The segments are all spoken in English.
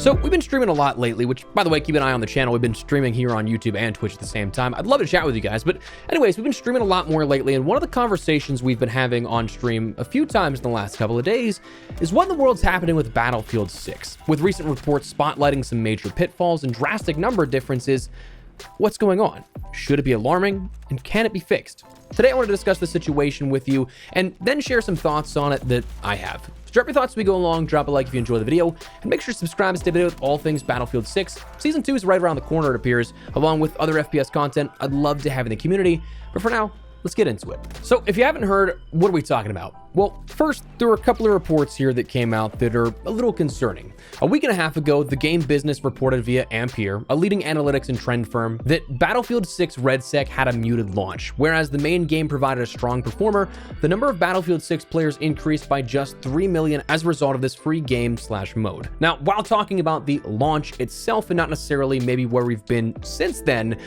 So we've been streaming a lot lately, which, by the way, keep an eye on the channel. We've been streaming here on YouTube and Twitch at the same time. I'd love to chat with you guys. But anyways, we've been streaming a lot more lately. And one of the conversations we've been having on stream a few times in the last couple of days is what in the world's happening with Battlefield 6. With recent reports spotlighting some major pitfalls and drastic number differences, what's going on? Should it be alarming? And can it be fixed? Today, I want to discuss the situation with you and then share some thoughts on it that I have. So drop your thoughts as we go along, drop a like if you enjoy the video, and make sure to subscribe to stay updated with all things Battlefield 6. Season 2 is right around the corner, it appears, along with other FPS content I'd love to have in the community. But for now, let's get into it. So if you haven't heard, what are we talking about? Well, first, there were a couple of reports here that came out that are a little concerning. A week and a half ago, the Game Business reported via Ampere, a leading analytics and trend firm, that Battlefield 6 Redsec had a muted launch. Whereas the main game provided a strong performer, the number of Battlefield 6 players increased by just 3 million as a result of this free game/mode. Now, while talking about the launch itself and not necessarily maybe where we've been since then,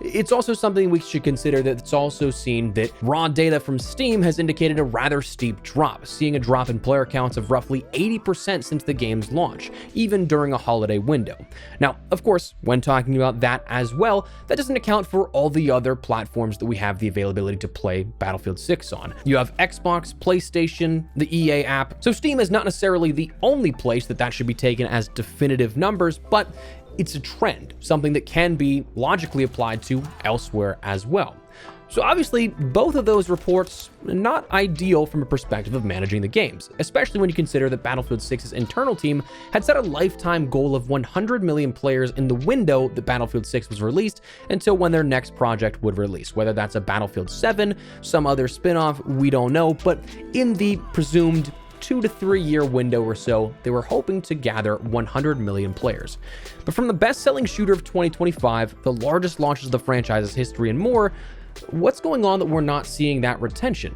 it's also something we should consider that it's also seen that raw data from Steam has indicated a rather steep drop, seeing a drop in player counts of roughly 80% since the game's launch, even during a holiday window. Now, of course, when talking about that as well, that doesn't account for all the other platforms that we have the availability to play Battlefield 6 on. You have Xbox, PlayStation, the EA app, so Steam is not necessarily the only place that should be taken as definitive numbers, but it's a trend, something that can be logically applied to elsewhere as well. So obviously, both of those reports are not ideal from a perspective of managing the games, especially when you consider that Battlefield 6's internal team had set a lifetime goal of 100 million players in the window that Battlefield 6 was released until when their next project would release. Whether that's a Battlefield 7, some other spin-off, we don't know, but in the presumed 2 to 3 year window or so, they were hoping to gather 100 million players. But from the best-selling shooter of 2025, the largest launches of the franchise's history and more, what's going on that we're not seeing that retention?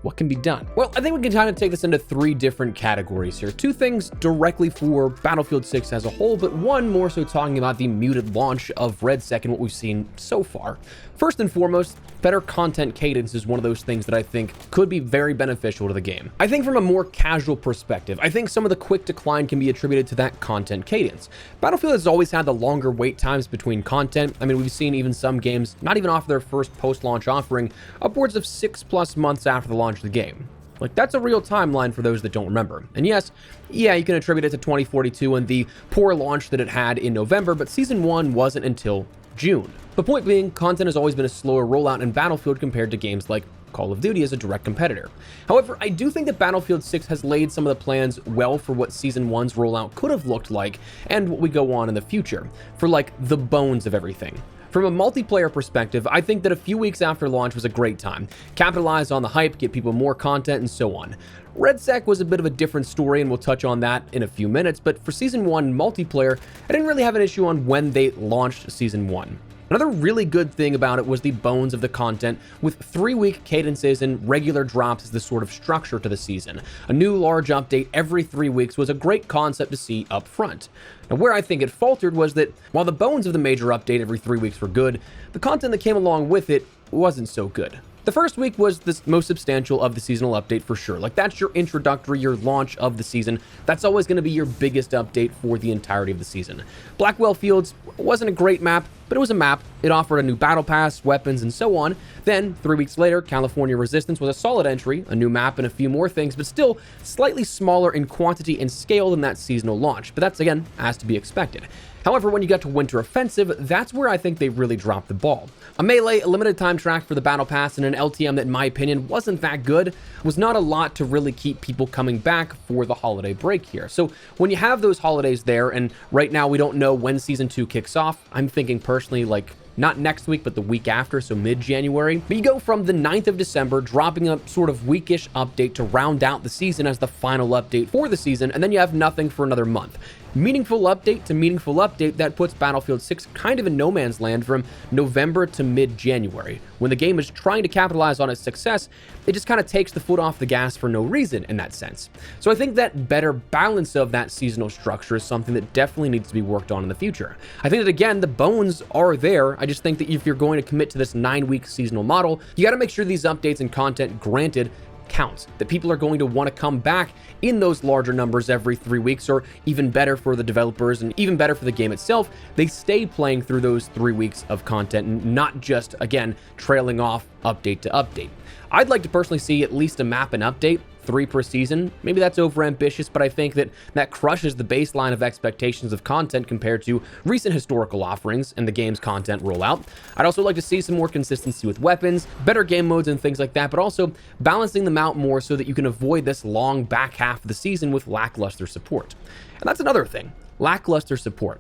What can be done? Well, I think we can kind of take this into 3 different categories here. 2 things directly for Battlefield 6 as a whole, but 1 more so talking about the muted launch of Redsec and what we've seen so far. First and foremost, better content cadence is one of those things that I think could be very beneficial to the game. I think from a more casual perspective, I think some of the quick decline can be attributed to that content cadence. Battlefield has always had the longer wait times between content. I mean, we've seen even some games not even offer their first post-launch offering upwards of 6+ months after the launch of the game. Like, that's a real timeline for those that don't remember. And yes, yeah, you can attribute it to 2042 and the poor launch that it had in November, but Season 1 wasn't until June. The point being, content has always been a slower rollout in Battlefield compared to games like Call of Duty as a direct competitor. However, I do think that Battlefield 6 has laid some of the plans well for what Season 1's rollout could have looked like and what we go on in the future, for like the bones of everything. From a multiplayer perspective, I think that a few weeks after launch was a great time. Capitalize on the hype, get people more content, and so on. Redsec was a bit of a different story, and we'll touch on that in a few minutes, but for Season 1 multiplayer, I didn't really have an issue on when they launched Season 1. Another really good thing about it was the bones of the content, with 3-week cadences and regular drops as the sort of structure to the season. A new large update every 3 weeks was a great concept to see up front. Now, where I think it faltered was that while the bones of the major update every 3 weeks were good, the content that came along with it wasn't so good. The first week was the most substantial of the seasonal update for sure. Like, that's your introductory, your launch of the season. That's always going to be your biggest update for the entirety of the season. Blackwell Fields wasn't a great map, but it was a map. It offered a new battle pass, weapons, and so on. Then, 3 weeks later, California Resistance was a solid entry, a new map, and a few more things, but still slightly smaller in quantity and scale than that seasonal launch. But that's, again, as to be expected. However, when you got to Winter Offensive, that's where I think they really dropped the ball. A melee, a limited time track for the battle pass, and an LTM that, in my opinion, wasn't that good, was not a lot to really keep people coming back for the holiday break here. So when you have those holidays there, and right now we don't know when Season 2 kicks off, I'm thinking personally like not next week, but the week after, so mid-January. But you go from the 9th of December, dropping a sort of weekish update to round out the season as the final update for the season, and then you have nothing for another month. Meaningful update to meaningful update, that puts Battlefield 6 kind of in no man's land from November to mid-January. When the game is trying to capitalize on its success, it just kind of takes the foot off the gas for no reason in that sense. So I think that better balance of that seasonal structure is something that definitely needs to be worked on in the future. I think that, again, the bones are there. I just think that if you're going to commit to this 9-week seasonal model, you got to make sure these updates and content, granted, counts, that people are going to want to come back in those larger numbers every 3 weeks, or even better for the developers and even better for the game itself, they stay playing through those 3 weeks of content and not just, again, trailing off update to update. I'd like to personally see at least a map and update, 3 per season. Maybe that's overambitious, but I think that crushes the baseline of expectations of content compared to recent historical offerings and the game's content rollout. I'd also like to see some more consistency with weapons, better game modes and things like that, but also balancing them out more so that you can avoid this long back half of the season with lackluster support. And that's another thing, lackluster support.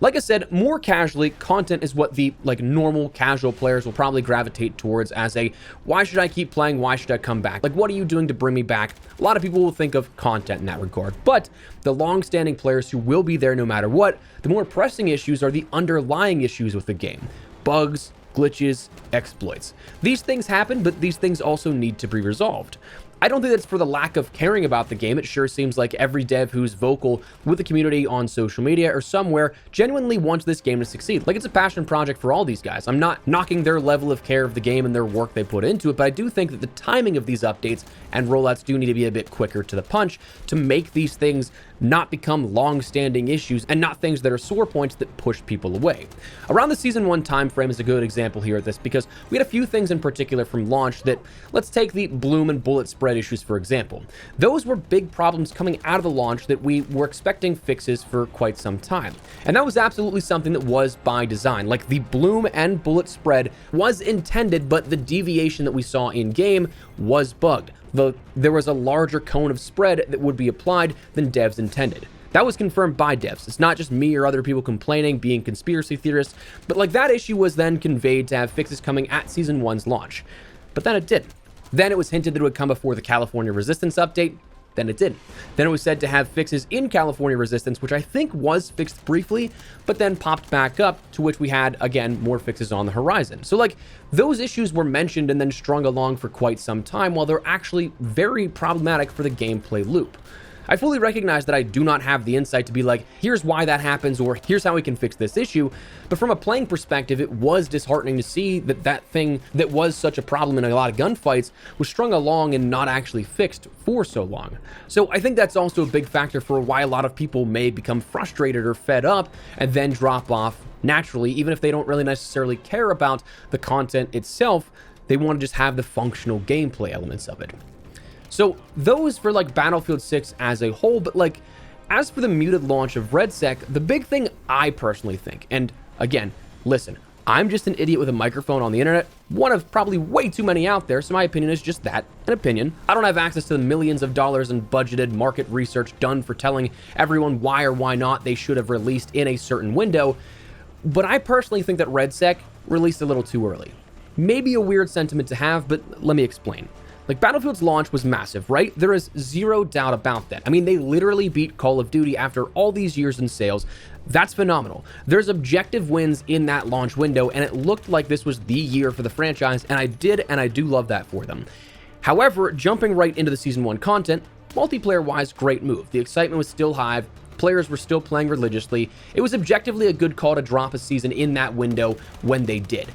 Like I said, more casually, content is what the normal casual players will probably gravitate towards as a, why should I keep playing? Why should I come back? Like, what are you doing to bring me back? A lot of people will think of content in that regard, but the long-standing players who will be there no matter what, the more pressing issues are the underlying issues with the game. Bugs, glitches, exploits. These things happen, but these things also need to be resolved. I don't think that's for the lack of caring about the game. It sure seems like every dev who's vocal with the community on social media or somewhere genuinely wants this game to succeed. Like, it's a passion project for all these guys. I'm not knocking their level of care of the game and their work they put into it, but I do think that the timing of these updates and rollouts do need to be a bit quicker to the punch to make these things not become long-standing issues and not things that are sore points that push people away. Around the Season 1 time frame is a good example here of this, because we had a few things in particular from launch that, let's take the bloom and bullet spread issues for example. Those were big problems coming out of the launch that we were expecting fixes for quite some time. And that was absolutely something that was by design. Like, the bloom and bullet spread was intended, but the deviation that we saw in game was bugged. There was a larger cone of spread that would be applied than devs intended. That was confirmed by devs. It's not just me or other people complaining, being conspiracy theorists, but that issue was then conveyed to have fixes coming at Season 1's launch. But then it didn't. Then it was hinted that it would come before the California Resistance update. Then it didn't. Then it was said to have fixes in California Resistance, which I think was fixed briefly, but then popped back up, to which we had, again, more fixes on the horizon. So, those issues were mentioned and then strung along for quite some time, while they're actually very problematic for the gameplay loop. I fully recognize that I do not have the insight to be like, here's why that happens, or here's how we can fix this issue, but from a playing perspective, it was disheartening to see that thing that was such a problem in a lot of gunfights was strung along and not actually fixed for so long. So I think that's also a big factor for why a lot of people may become frustrated or fed up and then drop off naturally, even if they don't really necessarily care about the content itself. They want to just have the functional gameplay elements of it. So those for Battlefield 6 as a whole, but as for the muted launch of Redsec, the big thing I personally think, and again, listen, I'm just an idiot with a microphone on the internet, one of probably way too many out there, so my opinion is just that, an opinion. I don't have access to the millions of dollars in budgeted market research done for telling everyone why or why not they should have released in a certain window, but I personally think that Redsec released a little too early. Maybe a weird sentiment to have, but let me explain. Battlefield's launch was massive, right? There is zero doubt about that. I mean, they literally beat Call of Duty after all these years in sales. That's phenomenal. There's objective wins in that launch window, and it looked like this was the year for the franchise, and I do love that for them. However, jumping right into the Season 1 content, multiplayer-wise, great move. The excitement was still high. Players were still playing religiously. It was objectively a good call to drop a season in that window when they did.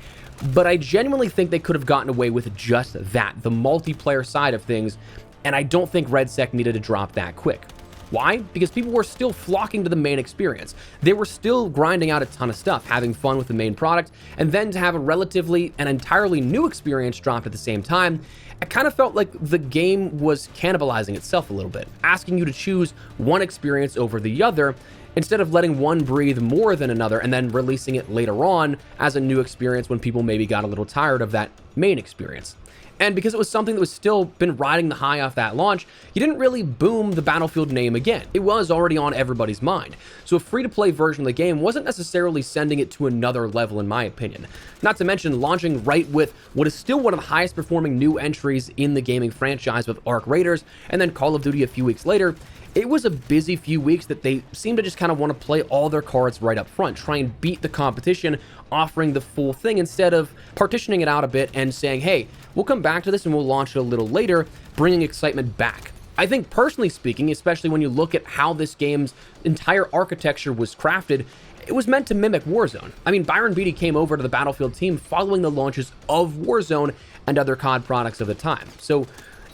But I genuinely think they could have gotten away with just that, the multiplayer side of things, and I don't think Redsec needed to drop that quick. Why? Because people were still flocking to the main experience. They were still grinding out a ton of stuff, having fun with the main product, and then to have a relatively and entirely new experience dropped at the same time, it kind of felt like the game was cannibalizing itself a little bit, asking you to choose one experience over the other, instead of letting one breathe more than another and then releasing it later on as a new experience when people maybe got a little tired of that main experience. And because it was something that was still been riding the high off that launch, you didn't really boom the Battlefield name again. It was already on everybody's mind. So a free-to-play version of the game wasn't necessarily sending it to another level in my opinion. Not to mention launching right with what is still one of the highest performing new entries in the gaming franchise with Arc Raiders, and then Call of Duty a few weeks later. It was a busy few weeks that they seemed to just kind of want to play all their cards right up front, try and beat the competition, offering the full thing instead of partitioning it out a bit and saying, hey, we'll come back to this and we'll launch it a little later, bringing excitement back. I think personally speaking, especially when you look at how this game's entire architecture was crafted, it was meant to mimic Warzone. I mean, Byron Beatty came over to the Battlefield team following the launches of Warzone and other COD products of the time. So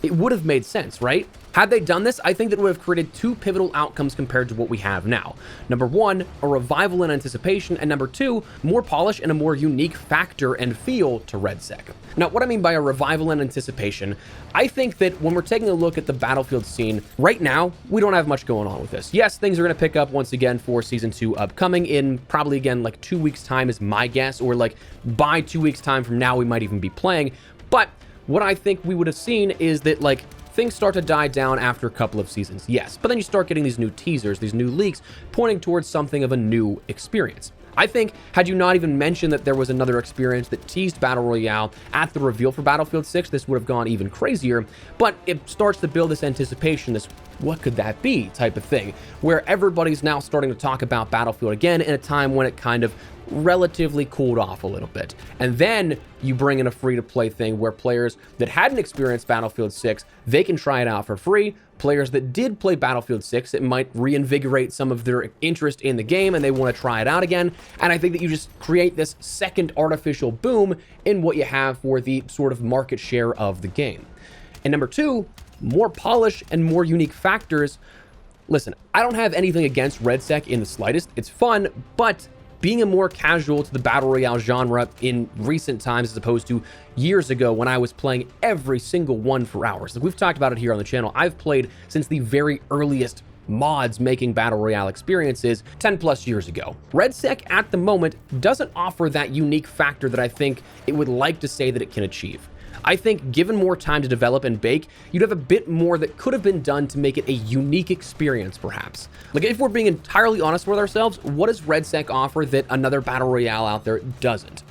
It would have made sense, right? Had they done this, I think that would have created two pivotal outcomes compared to what we have now. Number one, a revival in anticipation, and number two, more polish and a more unique factor and feel to Redsec. Now, what I mean by a revival in anticipation, I think that when we're taking a look at the Battlefield scene, right now, we don't have much going on with this. Yes, things are going to pick up once again for Season 2 upcoming in probably, again, like 2 weeks' time is my guess, or like by 2 weeks' time from now, we might even be playing. But what I think we would have seen is that, like, things start to die down after a couple of seasons, yes. But then you start getting these new teasers, these new leaks, pointing towards something of a new experience. I think, had you not even mentioned that there was another experience that teased Battle Royale at the reveal for Battlefield 6, this would have gone even crazier. But it starts to build this anticipation, this what could that be type of thing, where everybody's now starting to talk about Battlefield again in a time when it kind of relatively cooled off a little bit. And then you bring in a free-to-play thing where players that hadn't experienced Battlefield 6, they can try it out for free. Players that did play Battlefield 6, it might reinvigorate some of their interest in the game and they want to try it out again. And I think that you just create this second artificial boom in what you have for the sort of market share of the game. And number two, more polish and more unique factors. Listen, I don't have anything against Redsec in the slightest. It's fun, but being a more casual to the Battle Royale genre in recent times as opposed to years ago when I was playing every single one for hours. Like we've talked about it here on the channel. I've played since the very earliest mods making Battle Royale experiences 10 plus years ago. Redsec at the moment doesn't offer that unique factor that I think it would like to say that it can achieve. I think given more time to develop and bake, you'd have a bit more that could have been done to make it a unique experience, perhaps. Like, if we're being entirely honest with ourselves, what does Redsec offer that another Battle Royale out there doesn't?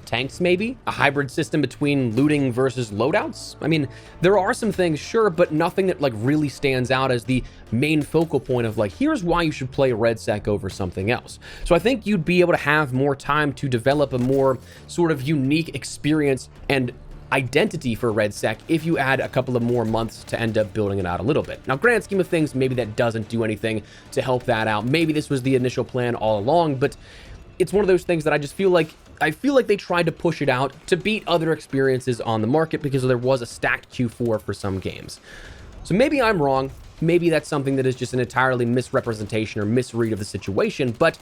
Tanks, maybe? A hybrid system between looting versus loadouts? I mean, there are some things, sure, but nothing that, like, really stands out as the main focal point of, like, here's why you should play Redsec over something else. So I think you'd be able to have more time to develop a more sort of unique experience and identity for Redsec if you add a couple of more months to end up building it out a little bit. Now, grand scheme of things, maybe that doesn't do anything to help that out. Maybe this was the initial plan all along, but it's one of those things that I just feel like they tried to push it out to beat other experiences on the market because there was a stacked Q4 for some games. So maybe I'm wrong. Maybe that's something that is just an entirely misrepresentation or misread of the situation, but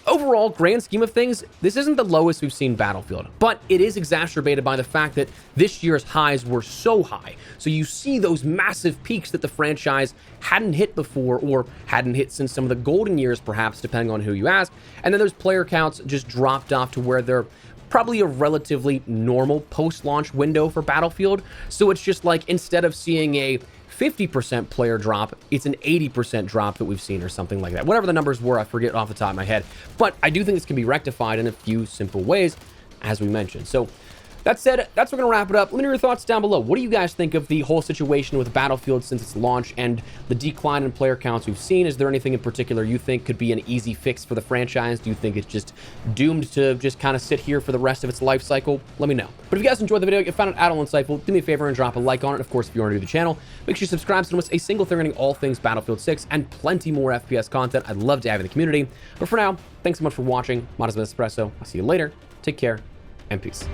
overall, grand scheme of things, this isn't the lowest we've seen Battlefield, but it is exacerbated by the fact that this year's highs were so high. So you see those massive peaks that the franchise hadn't hit before or hadn't hit since some of the golden years, perhaps, depending on who you ask. And then those player counts just dropped off to where they're probably a relatively normal post-launch window for Battlefield. So it's just like, instead of seeing a 50% player drop, it's an 80% drop that we've seen or something like that. Whatever the numbers were, I forget off the top of my head. But I do think this can be rectified in a few simple ways, as we mentioned. So that said, that's where we're going to wrap it up. Let me know your thoughts down below. What do you guys think of the whole situation with Battlefield since its launch and the decline in player counts we've seen? Is there anything in particular you think could be an easy fix for the franchise? Do you think it's just doomed to just kind of sit here for the rest of its life cycle? Let me know. But if you guys enjoyed the video, you found it at all insightful, do me a favor and drop a like on it. Of course, if you're new to the channel, make sure you subscribe so you don't miss a single thing regarding all things Battlefield 6 and plenty more FPS content. I'd love to have you in the community. But for now, thanks so much for watching. Mod has been Espresso. I'll see you later. Take care and peace.